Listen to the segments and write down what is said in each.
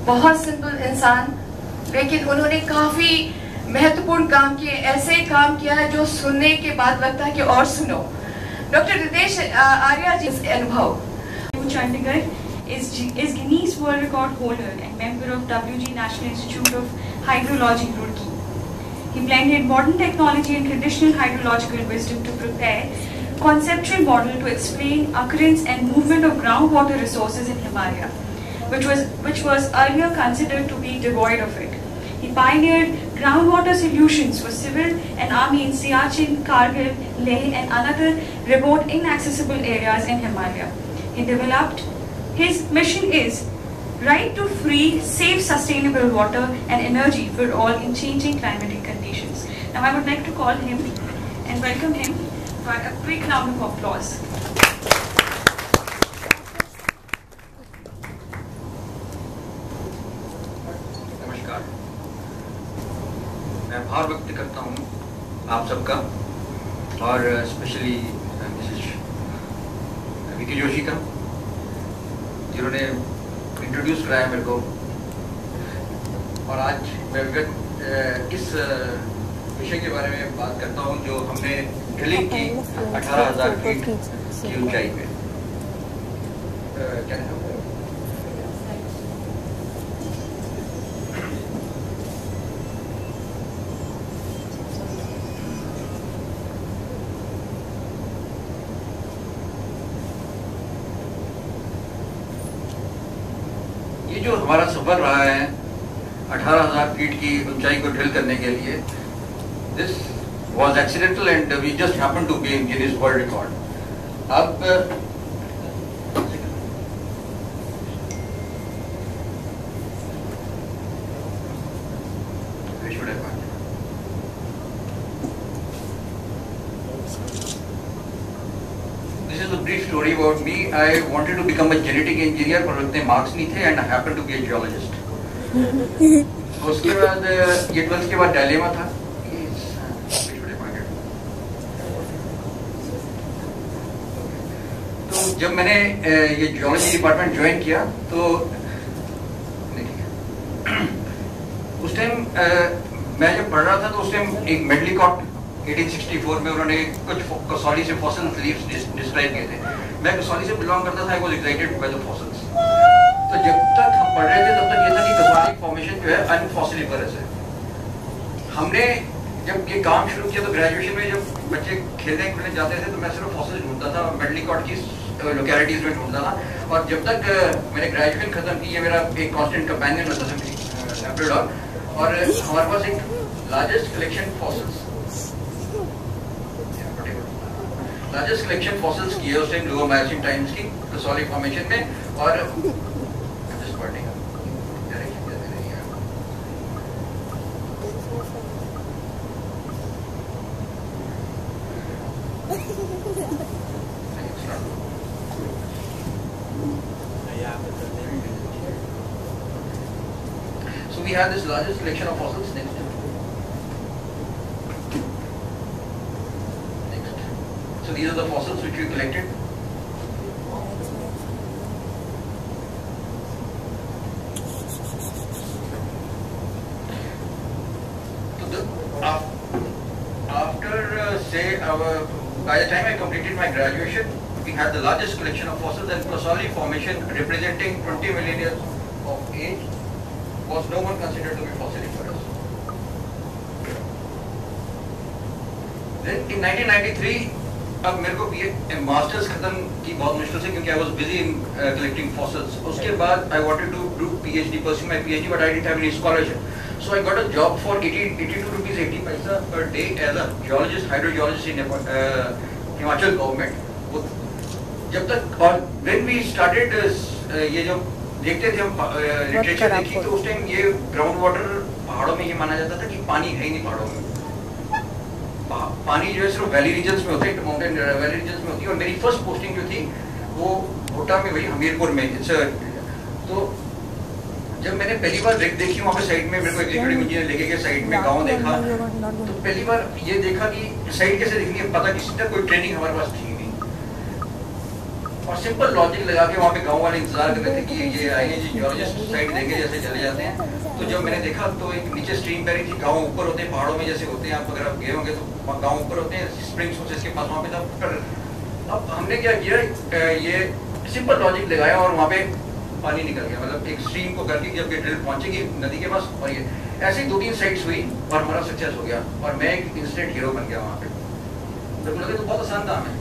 बहुत सिंपल इंसान, लेकिन उन्होंने काफी महत्वपूर्ण काम किए, ऐसे काम किया है जो सुनने के बाद लगता है कि और सुनो। डॉक्टर रितेश आर्या जी अनुभव। Chandigarh is Guinness World Record holder and member of WG National Institute of Hydrology, Roorkee. He blended modern technology and traditional hydrological wisdom to prepare conceptual model to explain occurrence and movement of groundwater resources in Himalaya, which was earlier considered to be devoid of it. He pioneered groundwater solutions for civil and army in Siachen, Kargil, Leh and other remote inaccessible areas in Himalaya. He developed, his mission is right to free, safe, sustainable water and energy for all in changing climatic conditions. Now I would like to call him and welcome him for a quick round of applause. नमस्कार, मैं आभार व्यक्त करता हूँ आप सबका और specially Mrs Vicky Joshi का, जिन्होंने इंट्रोड्यूस कराया मेरे को। और आज मैं इस विषय के बारे में बात करता हूँ जो हमने ड्रिलिंग की 18,000 फीट की ऊंचाई पे। क्या ये जो हमारा सफर रहा है 18,000 फीट की ऊंचाई को ड्रिल करने के लिए, this was accidental and we just happened to be in Guinness world record. अब This is a brief story about me. I wanted to become a genetic engineer, पर उतने मार्क्स नहीं थे and I happened to be a geologist. उसके बाद ये 12th के बाद डायलेमा था। तो जब मैंने ये जियोलॉजी डिपार्टमेंट ज्वाइन किया तो उस टाइम मैं जब पढ़ रहा था तो उस टाइम एक मेडलिकॉट 1864 में उन्होंने कुछ कसौली से फॉसिल लीव्स डिस्क्राइब किए थे। मैं कसौली से बिलोंग करता था, I was excited by the fossils. तो जब तक हम पढ़ रहे थे तब तक ये था कि कसौली फॉर्मेशन जो है अनफॉसिलिफरस है। हमने जब ये काम शुरू किया तो ग्रेजुएशन में जब बच्चे खेलने खुलने जाते थे तो मैं सिर्फ फॉसिल ढूंढता था, मेडलिकॉट की लोकेलिटीज में ढूंढता था। और जब तक मैंने ग्रेजुएशन खत्म की, ये मेरा एक कांस्टेंट कंपेनियन होता था लैब्राडोर, और हमारे पास एक लार्जेस्ट कलेक्शन फॉसिल्स की है उस टाइम लोअर मायोसीन टाइम्स की कसौली फॉर्मेशन में। और So we have this largest collection of fossils. Next. So these are the fossils which we collected. So after by the time I completed my graduation, we had the largest collection of fossils, and Kasoli formation, representing 20 million years of age, was no one considered to be fossiliferous. Then in 1993, अब मेरे को masters खत्म की बहुत मुश्किल से, क्योंकि I was busy in collecting fossils. उसके बाद I wanted to do PhD, pursue my PhD, but I didn't have any scholarship, so I got a job for 82 rupees 80 paisa per day as a geologist, hydrogeologist in Himachal government. जब तक, और when we started ये जो देखते थे हम literature देखी, तो उस टाइम ये ग्राउंड वाटर पहाड़ों में ये माना जाता था कि पानी है ही नहीं पहाड़ों में। पानी जो है सिर्फ वैली रीजन्स में होता है, माउंटेन वैली रीजन्स में होती है। और मेरी फर्स्ट पोस्टिंग जो थी वो भोटा में, वही हमीरपुर में। तो जब मैंने पहली बार देखी वहाँ पे साइड में, मेरे को एग्जीक्यूटिव इंजीनियर लेके गए साइड में, गाँव देखा, तो पहली बार ये देखा कि साइड कैसे दिखनी है, पता किसी तक कोई ट्रेनिंग हमारे पास थी नहीं। और सिंपल लॉजिक लगा के वहाँ पे गांव वाले इंतजार कर रहे थे कि ये आएंगे जी जियोलॉजिस्ट साइड देंगे, जैसे चले जाते हैं। तो जब मैंने देखा तो एक नीचे स्ट्रीम बह रही थी, गाँव ऊपर होते हैं पहाड़ों में जैसे होते हैं, आप अगर आप गए होंगे तो गाँव ऊपर होते हैं, स्प्रिंग सोर्सेज के पास वहाँ पे था। अब हमने क्या किया, ये सिंपल लॉजिक लगाया और वहाँ पे पानी निकल गया, मतलब एक स्ट्रीम को करके जब ये ड्रिल पहुंचेगी नदी के पास, और ये ऐसे 2-3 साइट्स हुई और हमारा सक्सेस हो गया और मैं एक इंस्टेंट हीरो बन गया वहाँ पे। तो मुझे लगा तो बहुत आसान काम है,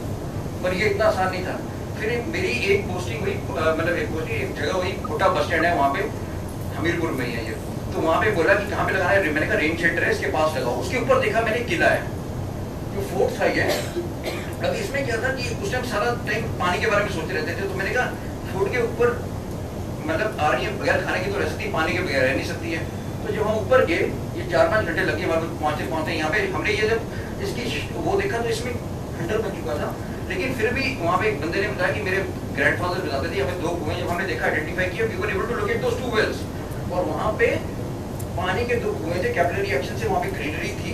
पर ये इतना आसान नहीं था। फिर मेरी एक पोस्टिंग हुई, मतलब एक जगह हुई, कोटा बस स्टैंड है वहाँ पे, हमीरपुर में ही है ये। तो वहाँ पे बोला कि कहाँ पे लगाना है, मैंने कहा रेंज शेल्टर है इसके पास लगाओ। उसके ऊपर देखा मैंने किला है, जो फोर्ट था ये। अब इसमें क्या था कि उस टाइम सारा टाइम पानी के बारे में सोचते रहते थे, तो मैंने कहा फोर्ट के ऊपर मतलब आ रही है, बगैर खाने की तो रह सकती, पानी के बगैर रह नहीं सकती है। तो जब हम ऊपर गए, ये 4-5 घंटे लगे हमारे पहुँचते यहाँ पे। हमने ये जब इसकी वो देखा तो इसमें खंडर बन चुका था, लेकिन फिर भी वहाँ पे एक बंदे ने बताया कि मेरे ग्रैंडफादर बताते थे हमें 2 कुएं, जब हमने देखा आइडेंटिफाई किया, we were able to locate those 2 wells. और वहाँ पे पानी के 2 कुएं थे, कैपिलरी एक्शन से वहाँ पे ग्रीनरी थी,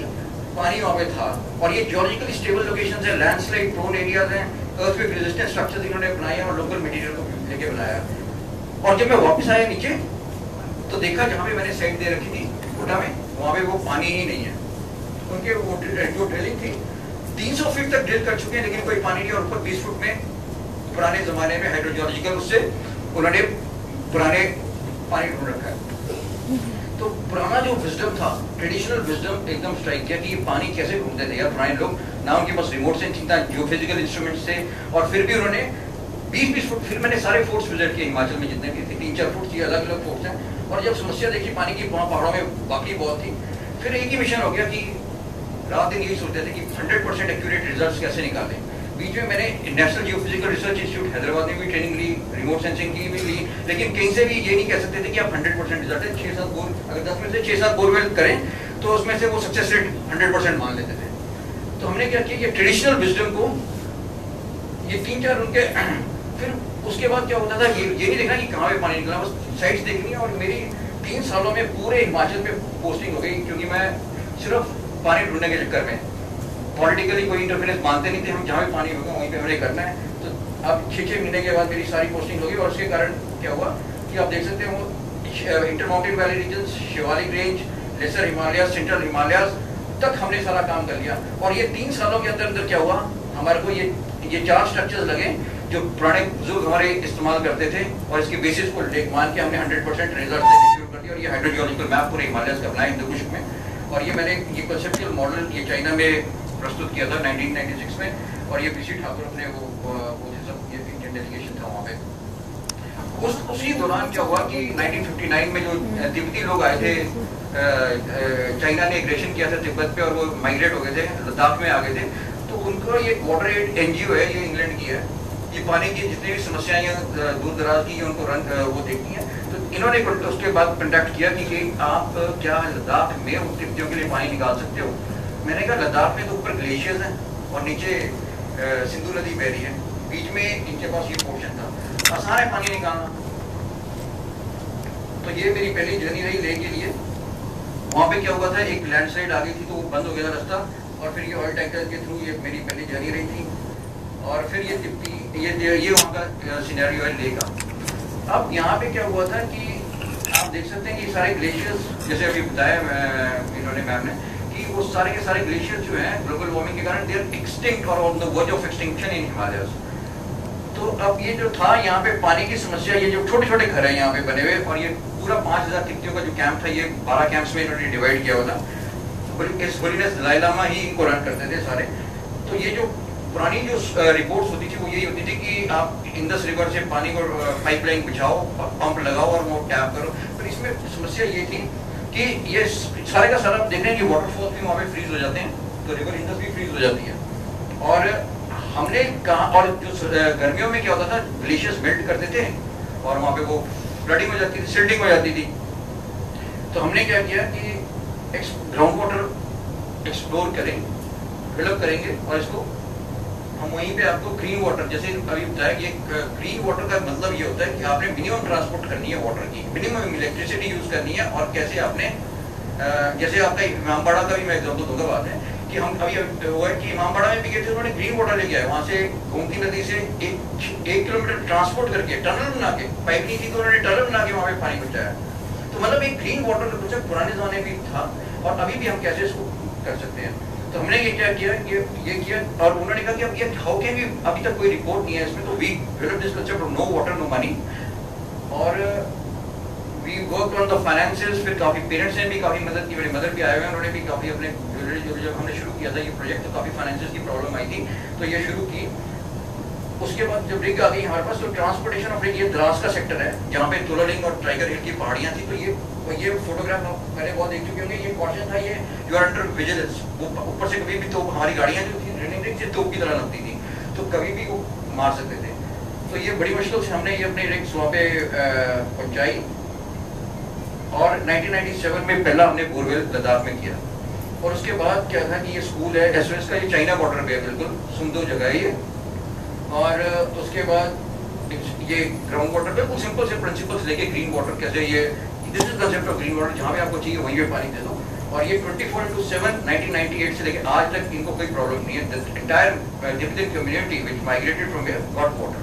पानी वहाँ पे था। और ये जियोलॉजिकली स्टेबल लोकेशंस है, लैंडस्लाइड प्रोन एरियाज हैं, अर्थक्वेक रेजिस्टेंट स्ट्रक्चर्स इन्होंने बनाए हैं और लोकल मटेरियल को लेके बनाया। और जब मैं वापस आया नीचे तो देखा जहाँ पे मैंने साइट दे रखी थी कोटा में, वहाँ पे वो पानी ही नहीं है। उनके वो जो ड्रिलिंग थी 300 फीट तक ड्रिल कर चुके हैं, लेकिन कोई पानी नहीं। और ऊपर 20 फुट में पुराने जमाने में हाइड्रोजियोलॉजिकल उससे उन्होंने पुराने पानी ढूंढ रखा है। तो पुराना जो विजडम था, ट्रेडिशनल विजडम एकदम स्ट्राइक किया कि ये पानी कैसे ढूंढते थे यार पुराने लोग, ना उनके पास रिमोट सेंसिंग था, जियोफिजिकल इंस्ट्रूमेंट्स थे, और फिर भी उन्होंने 20-20 फुट। फिर मैंने सारे फोर्ट्स विजिट किए हिमाचल में, जितने भी थे 3-4 फुट की अलग अलग फोर्ट्स हैं। और जब समस्या देखी पानी की पहाड़ों में बाकी बहुत थी, फिर एक ही मिशन हो गया कि रात दिन यही सोचते थे कि 100% एक्यूरेट रिजल्ट्स कैसे निकालें। बीच में मैंने national geophysical research institute Hyderabad में भी ट्रेनिंग ली, रिमोट सेंसिंग की भी ली, लेकिन कहीं से भी ये नहीं कह सकते थे कि आप 100% रिजल्ट है। 6-7 बोर, अगर 10 में से 6-7 बोरवेल करें तो उसमें से वो सक्सेस रेट 100% मान लेते थे। तो हमने क्या किया, ये ट्रेडिशनल विजडम को ये 3-4 उनके फिर उसके बाद क्या होता था, ये नहीं देखना कि कहाँ पे पानी निकला, बस साइट्स देखनी है। और मेरी 3 सालों में पूरे हिमाचल पे पोस्टिंग हो गई, क्योंकि मैं सिर्फ पानी ढूंढने के चक्कर में, पॉलिटिकली कोई इंटरफेरेंस मानते नहीं थे, हम जहाँ भी पानी होगा वहीं पे हमने करना है। तो अब 6-6 महीने के बाद मेरी सारी पोस्टिंग होगी। और उसके कारण क्या हुआ कि आप देख सकते हैं वो inter mountain valley region, Shivalik range, lesser Himalayas, central Himalayas तक हमने सारा काम कर लिया। और ये 3 सालों के अंदर अंदर क्या हुआ, हमारे को ये 4 स्ट्रक्चर्स लगे जो पुराने बुजुर्ग हमारे इस्तेमाल करते थे, और इसके बेसिस को मान के हमने 100% रिजल्ट देने शुरू कर दिया। और ये हाइड्रोजियोलॉजिकल मैप पूरे हिमालयाज का बनाया हिंदू कुश में। और ये मैंने ये कंसेप्चुअल मॉडल ये चाइना में प्रस्तुत किया था 1996 में, और ये पीसी ठाकुर अपने वो सब ये इंडियन डेलीगेशन था वहाँ पे। उसी दौरान क्या हुआ कि 1959 में जो तिब्बती लोग आए थे, चाइना ने एग्रेशन किया था तिब्बत पे और वो माइग्रेट हो गए थे, लद्दाख में आ गए थे। तो उनको ये वाटर एड NGO है, ये इंग्लैंड की है, ये पानी की जितनी भी समस्याएं हैं दूर दराज की उनको वो देखती हैं। तो इन्होंने उसके बाद कंडक्ट किया कि आप क्या लद्दाख में उन तिब्बतियों के लिए पानी निकाल सकते हो। मैंने कहा लद्दाख में तो ऊपर ग्लेशियर्स हैं और नीचे सिंधु नदी बह रही है, बीच में इनके पास ये पोर्शन था, आसान है पानी निकालना। तो ये मेरी पहली जर्नी रही लेह के लिए। वहाँ पे क्या हुआ था, एक लैंडस्लाइड आ गई थी तो वो बंद हो गया था रास्ता, और फिर ये ऑयल टैंकर के थ्रू ये मेरी पहली जर्नी रही थी। और फिर ये तिब्बती ये वहाँ का सिनेरियो है लेह का। अब यहाँ पे क्या हुआ था कि आप देख सकते हैं कि ये सारे ग्लेशियर्स, जैसे अभी बताया इन्होंने मैम ने, कि वो सारे के सारे ग्लेशियर्स जो हैं ग्लोबल वार्मिंग के कारण दे आर एक्सटिंक्ट और on the verge of extinction in Himalayas. तो अब ये जो था यहाँ पे पानी की समस्या, ये जो छोटे छोटे घर हैं यहाँ पे बने हुए, और ये पूरा 5000 तिब्बतियों का जो कैंप था, ये 12 कैंप्स में इन्होंने डिवाइड किया हुआ था। इस होलीनेस दलाई लामा ही इनको रन करते थे सारे। तो ये जो पुरानी जो रिपोर्ट्स होती थी वो यही होती थी कि आप इंडस रिवर से पानी को पाइपलाइन बिछाओ, पंप लगाओ और वो टैप करो। पर इसमें समस्या ये थी कि ये सारे का सारा देख रहे हैं कि वाटरफॉल भी वहाँ पे फ्रीज हो जाते हैं, तो रिवर इंडस भी फ्रीज हो जाती है। और हमने कहा, और जो गर्मियों में क्या होता था, ग्लेशियर्स मेल्ट करते थे और वहाँ पे वो फ्लडिंग हो जाती थी, सिल्टिंग हो जाती थी। तो हमने क्या किया कि ग्राउंड वाटर एक्सप्लोर करें, डेवलप करेंगे, और इसको हम वहीं पे आपको ग्रीन वाटर, जैसे अभी बताया कि ग्रीन वाटर का मतलब ये होता है कि आपने मिनिमम ट्रांसपोर्ट करनी है वाटर की, मिनिमम इलेक्ट्रिसिटी यूज करनी है, और कैसे आपने जैसे आपका इमामबाड़ा का भी मैं एग्जाम्पल दूंगा बाद में, कि हम अभी वो है कि इमामबाड़ा में भी गए थे, उन्होंने ग्रीन वाटर लेके आए वहाँ से गोमती नदी से एक किलोमीटर ट्रांसपोर्ट करके टनल बना के, पाइप नहीं थी तो उन्होंने टनल बना के वहाँ पे पानी पहुँचाया। तो मतलब एक ग्रीन वाटर का प्रोजेक्ट पुराने जमाने में था और अभी भी हम कैसे इसको कर सकते हैं। तो हमने ये क्या किया कि ये किया और उन्होंने कहा कि अब ये हाउ कैन वी, अभी तक कोई रिपोर्ट नहीं है इसमें, तो we develop this concept of no water no money और we work on the finances. फिर काफ़ी पेरेंट्स ने भी काफ़ी मदद की, मेरे मदर भी आए हुए हैं, उन्होंने भी काफ़ी अपने जब हमने शुरू किया था ये प्रोजेक्ट तो काफ़ी फाइनेंसेस की प्रॉब्लम आई थी तो ये शुरू की। उसके बाद जब रिग आ गई हमारे पास तो ट्रांसपोर्टेशन ऑफ रिग, ये द्रास का सेक्टर है जहाँ पे तुलालिंग और टाइगर हिल की पहाड़ियाँ थी। तो ये फोटोग्राफ आप पहले बहुत देख चुके होंगे, ये कॉशन था, ये यू आर अंडर विजिलेंस। वो ऊपर से कभी भी तो हमारी गाड़ियाँ जो थी रनिंग रिग से तोप की तरह लगती थी तो कभी भी वो मार सकते थे। तो ये बड़ी मुश्किल से हमने ये अपनी रिग्स वहाँ पे पहुँचाई और 1997 में पहला हमने बोरवेल लद्दाख में किया। और उसके बाद क्या था कि ये स्कूल है एसओएस का, ये चाइना बॉर्डर पे है, बिल्कुल सुमदो जगह है ये। और उसके बाद ये ग्राउंड वाटर पे कुछ सिंपल से प्रिंसिपल्स लेके ग्रीन वाटर कैसे, ये this is concept of green water, जहाँ पे आपको चाहिए वहीं पे पानी दे दो। और ये 24/7 1998 से लेके आज तक इनको कोई प्रॉब्लम नहीं है। The entire Tibetan community which migrated from here got water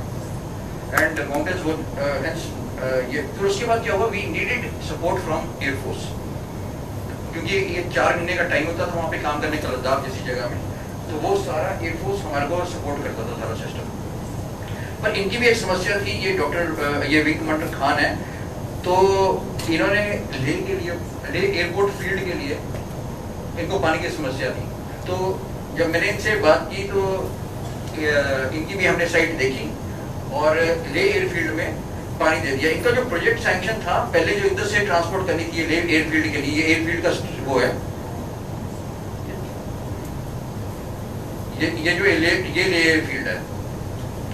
and mountains would ये। फिर उसके बाद क्या हुआ, we needed support from air force, क्योंकि ये 4 महीने का टाइम होता था वहाँ पे काम करने का लद्दाख जैसी जगह में, तो वो सारा एयरफोर्स हमारे को सपोर्ट करता था सारा सिस्टम। पर इनकी भी एक समस्या थी, ये डॉक्टर ये विंग कमांडर खान है, तो इन्होंने लेह के लिए, लेह एयरपोर्ट फील्ड के लिए इनको पानी की समस्या थी। तो जब मैंने इनसे बात की तो इनकी भी हमने साइट देखी और लेह एयरफील्ड में पानी दे दिया। इनका जो प्रोजेक्ट सैंक्शन था पहले जो इधर से ट्रांसपोर्ट करनी थी लेह एयरफील्ड के लिए, ये एयरफील्ड का वो है, ये जो ये लेह एयरफील्ड है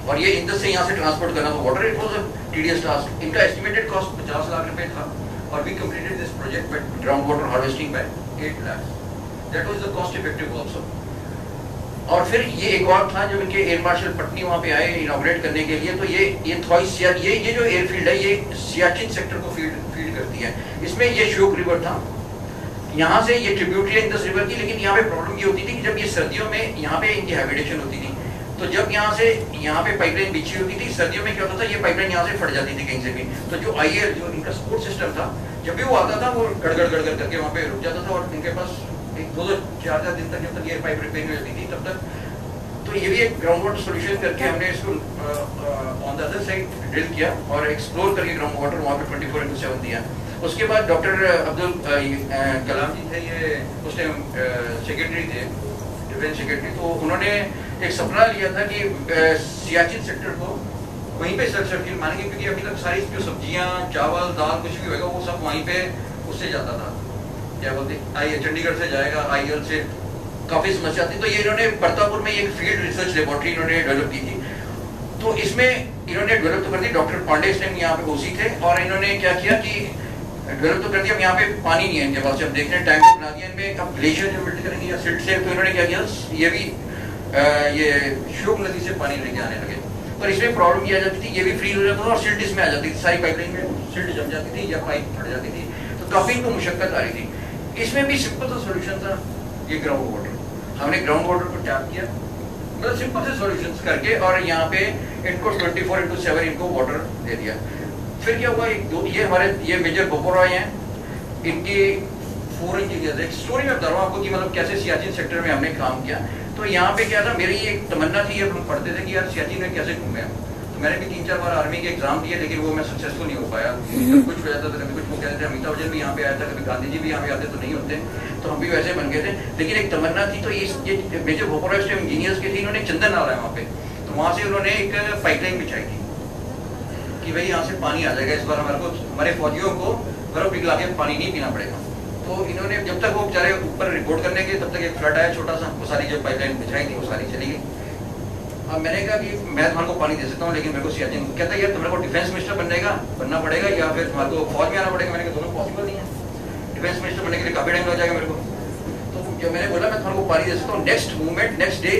और ये इंदस से यहाँ से ट्रांसपोर्ट करना, तो water it was a tedious task. इनका एस्टिमेटेड कॉस्ट 50 लाख रुपए था और we completed this project with ground water harvesting by 8 lakh. That was the cost effective also. और फिर ये एक और था जब इनके एयर मार्शल पटनी वहाँ पे आए इनॉग्रेट करने के लिए, तो ये थॉइस ये जो एयरफील्ड है ये सियाचिन सेक्टर को फीड करती है। इसमें ये श्योक रिवर था, यहाँ से ये ट्रिब्यूटरी है इंदस रिवर की, लेकिन यहाँ पे प्रॉब्लम ये होती थी कि जब ये सर्दियों में यहाँ पे इनकी हैबिटेशन होती थी, तो जब यहाँ से यहाँ पे पाइपलाइन बिछी होती थी, सर्दियों में क्या होता था ये पाइपलाइन यहाँ से फट जाती थी कहीं से भी। तो जो आईएल जो इनका सपोर्ट सिस्टम था, जब भी वो आता था वो गड़गड़ करके वहाँ पे रुक जाता था और इनके पास 2-4 दिन तक जब तक ये पाइप रिपेयर हो जाती थी तब तक। तो ये भी एक ग्राउंड वाटर सोल्यूशन करके हमने इसको on the other side drill किया और एक्सप्लोर करके ग्राउंड वाटर वहाँ पे 24/7 दिया। उसके बाद डॉक्टर अब्दुल कलाम जी थे, ये उस टाइम सेक्रेटरी थे, डिफेंस सेक्रेटरी, तो उन्होंने एक सपना लिया था कि सियाचिन सेक्टर को वहीं पे सर्किल मानेंगे, क्योंकि अभी तक सारी जो सब्जियां चावल दाल कुछ भी होगा वो सब वहीं पे उससे जाता था, क्या बोलते चंडीगढ़ से जाएगा, आईएल से काफी समस्या थी। तो ये इन्होंने परतापुर में एक फील्ड रिसर्च लेबोरेटरी इन्होंने डेवलप की थी। तो इसमें इन्होंने डेवलप तो कर दी, डॉक्टर पांडे इस टाइम यहाँ पे ओसी थे, और इन्होंने क्या किया कि डेवलप तो कर दिया, यहाँ पे पानी नहीं है इनके पास, जब देख रहे हैं टैंक बना दिया इनमें, अब ग्लेशियर जो बिल्ड करेंगे या सिल्ट से, तो इन्होंने क्या किया ये भी ये श्योक नदी से पानी लेके आने लगे। पर इसमें प्रॉब्लम ये आ जाती थी, ये भी फ्रीज हो जाता था और सिल्ट इसमें आ जाती थी, सारी पाइपलाइन में सिल्ट जम जाती थी या पाइप फट जाती थी, तो काफी इनको मुशक्कत आ रही थी। इसमें भी सिंपल सा सोल्यूशन था ये ग्राउंड वाटर, हमने ग्राउंड वाटर को टैप किया, मतलब सिंपल से सॉल्यूशंस करके, और यहाँ पे इनको 24/7 इनको वाटर दे दिया। फिर क्या हुआ, ये हमारे ये मेजर बपोरा हैं, इनके 4 इंजीनियर्स, एक स्टोरी में बता रहा हूँ आपको कि मतलब कैसे सियाचिन सेक्टर में हमने काम किया। तो यहाँ पे क्या था, मेरी एक तमन्ना थी, अब हम पढ़ते थे कि यार सियाचिन में कैसे घूमे हम, तो मैंने भी 3-4 बार आर्मी के एग्जाम दिए, लेकिन वो मैं सक्सेसफुल नहीं हो पाया, कुछ हो जाता था, कभी कुछ वो कहते थे, अमिताभ बच्चन भी यहाँ पे आया था, कभी गांधी जी भी यहाँ पे आते तो नहीं होते, तो हम भी वैसे बन गए थे। लेकिन एक तमन्ना थी, तो ये मेजर बपोरा इंजीनियर्स के थे, इन्होंने चंदन नाला है वहाँ पे, तो वहाँ से उन्होंने एक पाइपलाइन बिछाई थी कि भाई यहाँ से पानी आ जाएगा, इस बार हमारे फौजियों को बर्फ पिघला के पानी नहीं पीना पड़ेगा। तो इन्होंने जब तक वो बेचारे ऊपर रिपोर्ट करने के, तब तक एक फ्लड आया छोटा सा, वो सारी जो पाइपलाइन बिछाई थी वो सारी चली गई। अब मैंने कहा कि मैं तुम्हारे को पानी दे सकता हूँ, लेकिन मेरे को सियाचिन, कहता है यार तुम्हारे को डिफेंस मिनिस्टर बनना पड़ेगा या फिर तुम्हारे को फौज में आना पड़ेगा। मैंने कहा दोनों पॉसिबल नहीं है, डिफेंस मिनिस्टर बनने के लिए काफी टाइम लग जाएगा मेरे को। तो जब मैंने बोला मैं तुम्हारे को पानी दे सकता हूँ, नेक्स्ट डे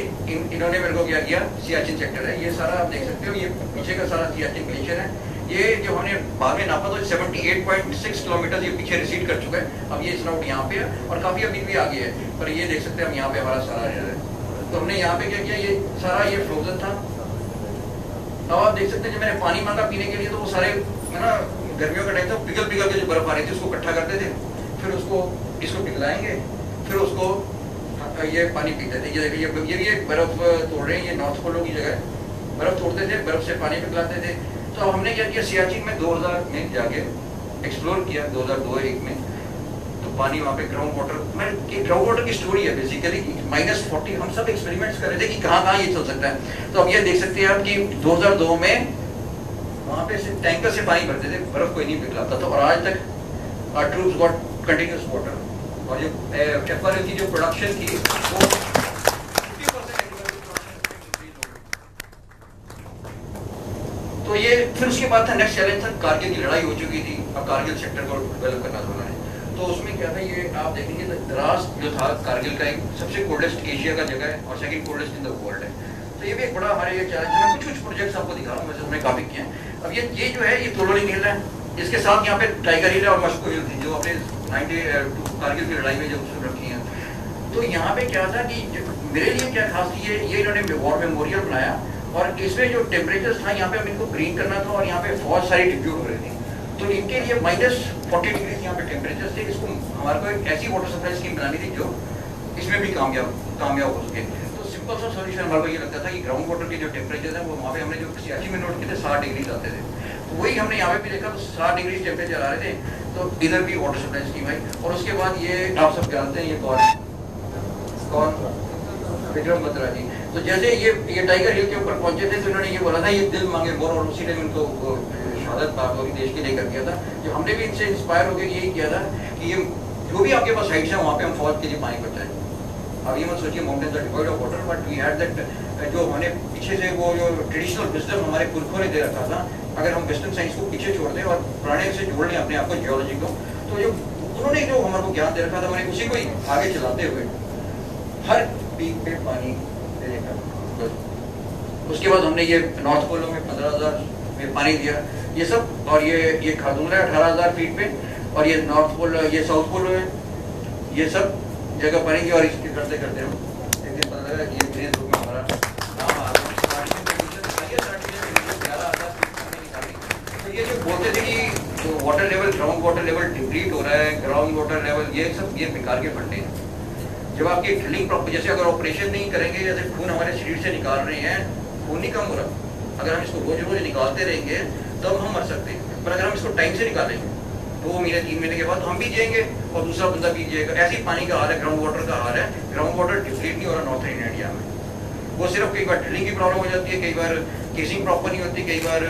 इन्होंने मेरे को क्या किया, सियाचिन सेक्टर है ये सारा आप देख सकते हो, ये पीछे का सारा सियाचिन ग्लेशियर है, ये जो हमने बाद में नापा तो 78.6 किलोमीटर ये पीछे रिसीड कर चुका है। अब ये स्नोट यहाँ पे है और काफी अभी भी आगे है, पर ये देख सकते हैं हम यहाँ पे हमारा सारा है। तो हमने यहाँ पे क्या किया, ये सारा ये फ्रोजन था। अब आप देख सकते हैं जब मैंने पानी मांगा पीने के लिए तो वो सारे है ना, गर्मियों का टाइम था, पिघल पिघल के जो बर्फ आ रही थी उसको इकट्ठा करते थे, फिर उसको इसको पिघलाएंगे, फिर उसको ये पानी पीते थे। ये देखिए ये बर्फ तोड़ रहे हैं, ये नॉर्थ पोलो की जगह है, बर्फ तोड़ते थे, बर्फ से पानी पिघलाते थे। तो हमने क्या किया, सियाचिन में 2000 में जाके एक्सप्लोर किया, 2002-1 में, तो पानी वहाँ पे ग्राउंड वाटर की स्टोरी है बेसिकली। -40 हम सब एक्सपेरिमेंट्स कर रहे थे कि कहाँ ये चल सकता है। तो अब ये देख सकते हैं आप कि 2002 में वहाँ पे टैंकर से पानी भरते थे, बर्फ कोई नहीं पिघलाता था, और आज तक our troops got continuous water. और जो FRL की जो प्रोडक्शन थी वो 50% तो ये फिर उसके बाद था नेक्स्ट चैलेंज था, कारगिल की लड़ाई हो चुकी थी, अब कारगिल सेक्टर को डेवलप करना था उन्होंने। तो उसमें क्या था, ये आप देखेंगे तो द्रास जो था कारगिल का एक सबसे कोल्डेस्ट एशिया का जगह है और second coldest in the world है। तो ये भी एक बड़ा हमारे ये चैलेंज है। कुछ प्रोजेक्ट्स आपको दिखा रहा हूँ, वैसे हमने काफी किए हैं। अब ये जो है ये तोलोलिंग हिल है, इसके साथ यहाँ पे टाइगर हिल है और मस्को हिल थी जो अपने कारगिल की लड़ाई में जो रखी है। तो यहाँ पे क्या था कि मेरे लिए क्या खास थी, ये इन्होंने वॉर मेमोरियल बनाया और इसमें जो टेम्परेचर था यहाँ पे हम इनको ग्रीन करना था और यहाँ पे बहुत सारी डिप्यूट हो रही थी। तो इनके लिए -40 डिग्री यहाँ पे टेम्परेचर थे। इसको हमारे को एक ऐसी वाटर सप्लाई स्कीम बनानी थी जो इसमें भी कामयाब हो सके। तो सिंपल सा सोल्यूशन हमारे को ये लगता था कि ग्राउंड वाटर के जो टेम्परेचर है वो वहाँ पे हमने जो सियाचिन में नोट किए थे 60 डिग्री आते थे, तो वही हमने यहाँ पे भी देखा, तो 60 डिग्री टेम्परेचर आ रहे थे। तो इधर भी वाटर सप्लाई स्कीम आई। और उसके बाद ये आप सब जानते हैं ये कौन विक्रम बत्रा जी। तो जैसे ये टाइगर हिल के ऊपर पहुंचे थे तो इन्होंने ये बोला था ये दिल मांगे मोर, और उसी टाइम इनको शहादत प्राप्त होगी, देश के लिए कर दिया था। जो हमने भी इनसे इंस्पायर होकर यही किया था कि ये जो भी आपके पास साइट्स है वहाँ पे हम फौज के लिए पानी बचाएं। अब ये मत सोचिए mountains are devoid of water, but we had that जो हमने पीछे से वो जो ट्रेडिशनल विजडम हमारे पुरखों ने दे रखा था, अगर हम वेस्टर्न साइंस को पीछे छोड़ दें और पुराने से जोड़ लें अपने आप को, जियोलॉजी को, तो जो उन्होंने जो हमारे को ज्ञान दे रखा था मैंने उसी को ही आगे चलाते हुए हर पीक पे पानी देने का। उसके बाद हमने ये नॉर्थ पोलो में 15,000 में पानी दिया ये सब, और ये खारदूंग है 18,000 फीट पे, और ये नॉर्थ पोल ये साउथ पोलो है, ये सब जगह पानी दिया। और इसके करते करते हम एक दिन पता लगा कि ये ग्रीन ग्रुप में हमारा नाम आ गया। तो ये जो बोलते थे कि water level ground water level deplete हो रहा है, ग्राउंड वाटर लेवल, ये सब ये बेकार के फंडे हैं। जब आपकी ड्रिलिंग प्रॉपर, जैसे अगर ऑपरेशन नहीं करेंगे, जैसे खून हमारे शरीर से निकाल रहे हैं, खून नहीं कम हो रहा, अगर हम इसको रोज रोज निकालते रहेंगे तब हम मर सकते हैं। पर अगर हम इसको टाइम से निकालेंगे 2 महीने 3 महीने के बाद तो हम भी जिएंगे और दूसरा बंदा भी जिएगा। ऐसे ही पानी का हाल है, ग्राउंड वाटर का हाल है। ग्राउंड वाटर डिप्लीट नहीं हो रहा नॉर्थ इंडिया में। वो सिर्फ कई बार ड्रिलिंग की प्रॉब्लम हो जाती है, कई बार केसिंग प्रॉपर नहीं होती, कई बार।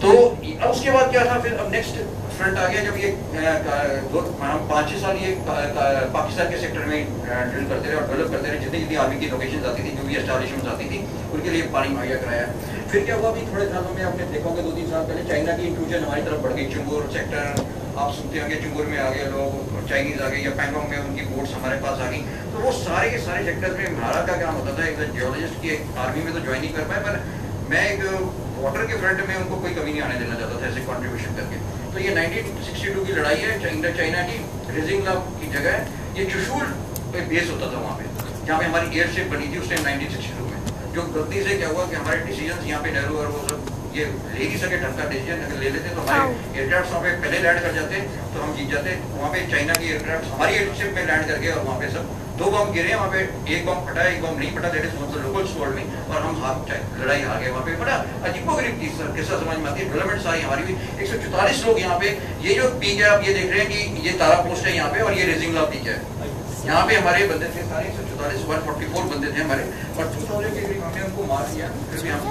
तो अब उसके बाद क्या था, फिर अब नेक्स्ट फ्रंट आ गया जब ये 5-6 साल ये पाकिस्तान के सेक्टर में ड्रिल करते रहे और डेवलप करते रहे। जितनी आर्मी की लोकेशन आती थी, जो भी एस्टैब्लिशमेंट आती थी, उनके लिए पानी मुहैया कराया। फिर क्या हुआ, अभी थोड़े सालों में आपने देखा होगा 2-3 साल पहले चाइना की इंक्लूजन हमारी तरफ बढ़ गई। चुंगूर सेक्टर आप सुनते होंगे, चुंगूर में आ गए लोग, चाइनीज आ गए, या पैंगोंग में उनकी बोट्स हमारे पास आ गई। तो वो सारे के सारे सेक्टर में हमारा क्या काम होता था, एक जियोलॉजिस्ट की आर्मी में तो ज्वाइन नहीं कर पाए, पर मैं एक वाटर के फ्रंट में उनको कोई कमी नहीं आने देना चाहता था ऐसे कंट्रीब्यूशन करके। तो ये 1962 की लड़ाई है, चाइना की रेजिंग ला की जगह है। ये चुशूल पे बेस होता था वहाँ पे, जहाँ पे हमारी एयरशिप बनी थी उस टाइम 1962 में। जो गलती से क्या हुआ कि हमारे डिसीजन यहाँ पे नेहरू और वो सब ये ले नहीं सके, ढंग का डिसीजन अगर ले लेते तो हमारे एयरक्राफ्ट वहाँ पे पहले लैंड कर जाते तो हम जीत जाते। वहाँ पे चाइना की एयरक्राफ्ट हमारी एयरशिप में लैंड करके, और वहाँ पे सब 2 बम गिरे, वहाँ पे एक बम फटा, एक बम नहीं फटा, दैट इज मतलब लोकल स्क्वाड में, और हम लड़ाई हार गए। वहाँ पे बड़ा अजीबोगरीब चीज किस्सा समझ में आती है। डेवलपमेंट आई हमारी भी 144 लोग यहाँ पे, ये जो पीक है आप ये देख रहे हैं कि ये तारा पोस्ट है यहाँ पे, और ये रेजिंग ला पीक है। यहाँ पे हमारे बंदे थे सारे 144 144 बंदे थे हमारे, और 2000 के करीब हमने उनको मार दिया। फिर भी हम,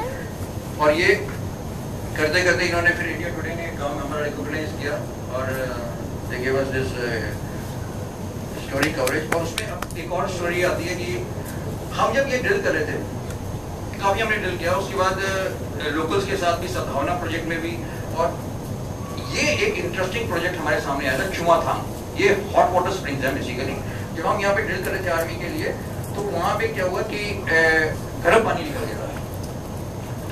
और ये करते करते इन्होंने फिर इंडिया टुडे ने काम हमारा रिकॉग्नाइज किया, और देखिए बस दिस स्टोरी कवरेज। और उसमें अब एक और स्टोरी आती है कि हम जब ये ड्रिल कर रहे थे, काफी हमने ड्रिल किया, उसके बाद लोकल्स के साथ भी सद्भावना प्रोजेक्ट में भी, और ये एक इंटरेस्टिंग प्रोजेक्ट हमारे सामने आया था चुमाथांग। ये हॉट वाटर स्प्रिंग्स है बेसिकली। जब हम यहाँ पे ड्रिल कर रहे थे आर्मी के लिए, तो वहाँ पे क्या हुआ कि गर्म पानी निकल गया।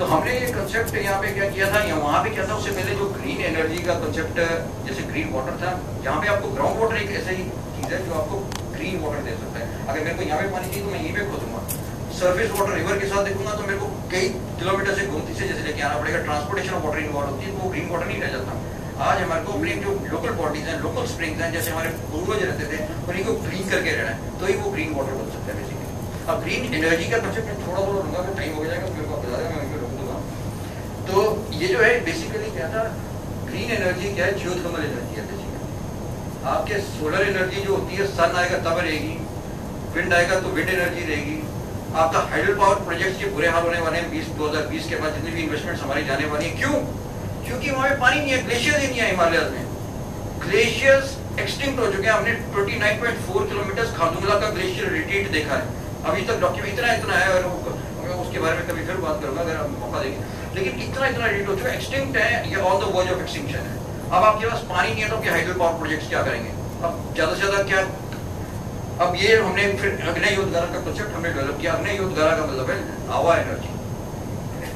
तो हमने ये कंसेप्ट यहाँ पे क्या किया था, या वहाँ पे क्या था, उससे पहले जो ग्रीन एनर्जी का कंसेप्ट, जैसे ग्रीन वाटर था, यहाँ पे आपको ग्राउंड वाटर एक ऐसा ही चीज है जो आपको ग्रीन वाटर दे सकता है। अगर मेरे को यहाँ पे पानी चाहिए तो मैं यहीं पे खोदूंगा, सरफेस वाटर रिवर के साथ देखूंगा तो मेरे को कई किलोमीटर से गोमती से जैसे लेके आना पड़ेगा, ट्रांसपोर्टेशन ऑफ वाटर इन्वॉल्व होती है, तो वो ग्रीन वाटर नहीं रह जाता। आज हमारे को अपने जो लोकल बॉडीज हैं, लोकल स्प्रिंग्स हैं, जैसे हमारे पूर्वज रहते थे, उन्हीं को क्लीन करके रहना है, तो ही वो ग्रीन वाटर बन सकता है बेसिकली। अब ग्रीन एनर्जी का कंसेप्ट मैं थोड़ा लूंगा, फिर टाइम हो जाएगा, मेरे को बता देगा, मैं वहीं पे रोक दूंगा। तो ये जो है बेसिकली क्या था, ग्रीन एनर्जी क्या है, जियोथर्मल एनर्जी है बेसिकली। आपके सोलर एनर्जी जो होती है, सन आएगा तब रहेगी, विंड आएगा तो विंड एनर्जी रहेगी। आपका हाइडल पावर प्रोजेक्ट के बुरे हाल होने वाले हैं 2020 के बाद, जितनी भी इन्वेस्टमेंट्स हमारी जाने वाली है। क्यों? क्योंकि वहां पे पानी नहीं है, ग्लेशियर्स ही नहीं है हिमालय में, ग्लेशियर्स एक्सटिंक्ट हो चुके हैं। हमने 29.4 किलोमीटर खारदुंगला का ग्लेशियर रिट्रीट देखा है, अभी तक डॉक्यूमेंट इतना है, और उसके बारे में कभी फिर बात करूंगा अगर आप मौका देंगे। लेकिन इतना रिट्रीट हो चुका है, एक्सटिंक्ट है, ये on the verge of extinction है। अब आपके पास पानी नहीं है तो आपके हाइडल पावर प्रोजेक्ट्स क्या करेंगे? अब ज्यादा से ज्यादा क्या, अब ये हमने फिर अग्नि योद्धगारा का कंसेप्ट हमने डेवलप किया। अग्नि योद्धगारा का मतलब है हवा एनर्जी।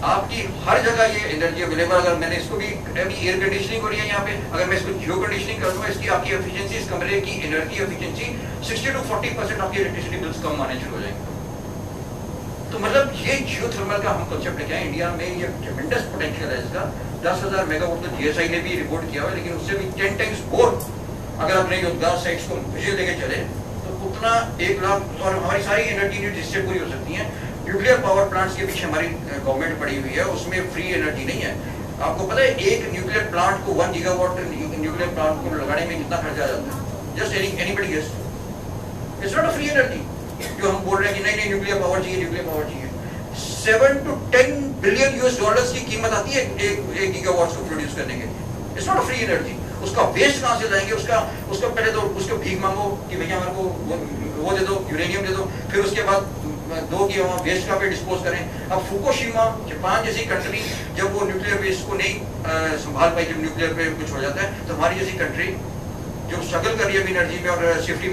आपकी हर जगह ये एनर्जी अवेलेबल। अगर मैंने इसको भी, अभी एयर कंडीशनिंग हो रही है यहाँ पे, अगर मैं इसको जियो कंडीशनिंग कर दूंगा, इसकी आपकी एफिशिएंसी, इस कमरे की एनर्जी एफिशिएंसी 60 to 40% आपकी इलेक्ट्रिसिटी बिल्स कम आने शुरू हो जाएंगे। तो मतलब ये जियोथर्मल का हम कंसेप्ट लेके आए इंडिया में, ये ट्रेमेंडस पोटेंशियल है इसका। 10,000 मेगावाट तो जीएसआई ने भी रिपोर्ट किया हुआ है, लेकिन उससे भी 10 टाइम्स मोर अगर अपने योद्धगार साइट्स को विजय लेके चले तो उतना 1 लाख, और हमारी सारी एनर्जी नीड्स इससे पूरी हो सकती है। न्यूक्लियर पावर प्लांट्स के पीछे हमारी गवर्नमेंट पड़ी हुई है, उसमें फ्री एनर्जी नहीं है। आपको पता है एक न्यूक्लियर प्लांट को 1 गीगावाट न्यूक्लियर प्लांट को लगाने में कितना खर्चा आ जाता है? Just anybody guess, it's not a free energy. जो हम बोल रहे हैं कि नहीं नहीं न्यूक्लियर पावर चाहिए, न्यूक्लियर पावर चाहिए, 7 to 10 बिलियन US की कीमत आती है एक गीगावाट को प्रोड्यूस करने के लिए। It's not a free energy. उसका वेस्ट कहाँ से लाएंगे? उसका पहले तो उसको भीख मांगो कि भैया हमारे को वो दे दो, यूरेनियम दे दो, फिर उसके बाद दो कि वहाँ वेस्ट का पे डिस्पोज करें। अब फुकुशिमा जापान जैसी कंट्री जब वो न्यूक्लियर वेस्ट को नहीं संभाल पाई, जब न्यूक्लियर पे कुछ हो जाता है, तो हमारी जैसी कंट्री जो स्ट्रगल कर रही है एनर्जी में और सेफ्टी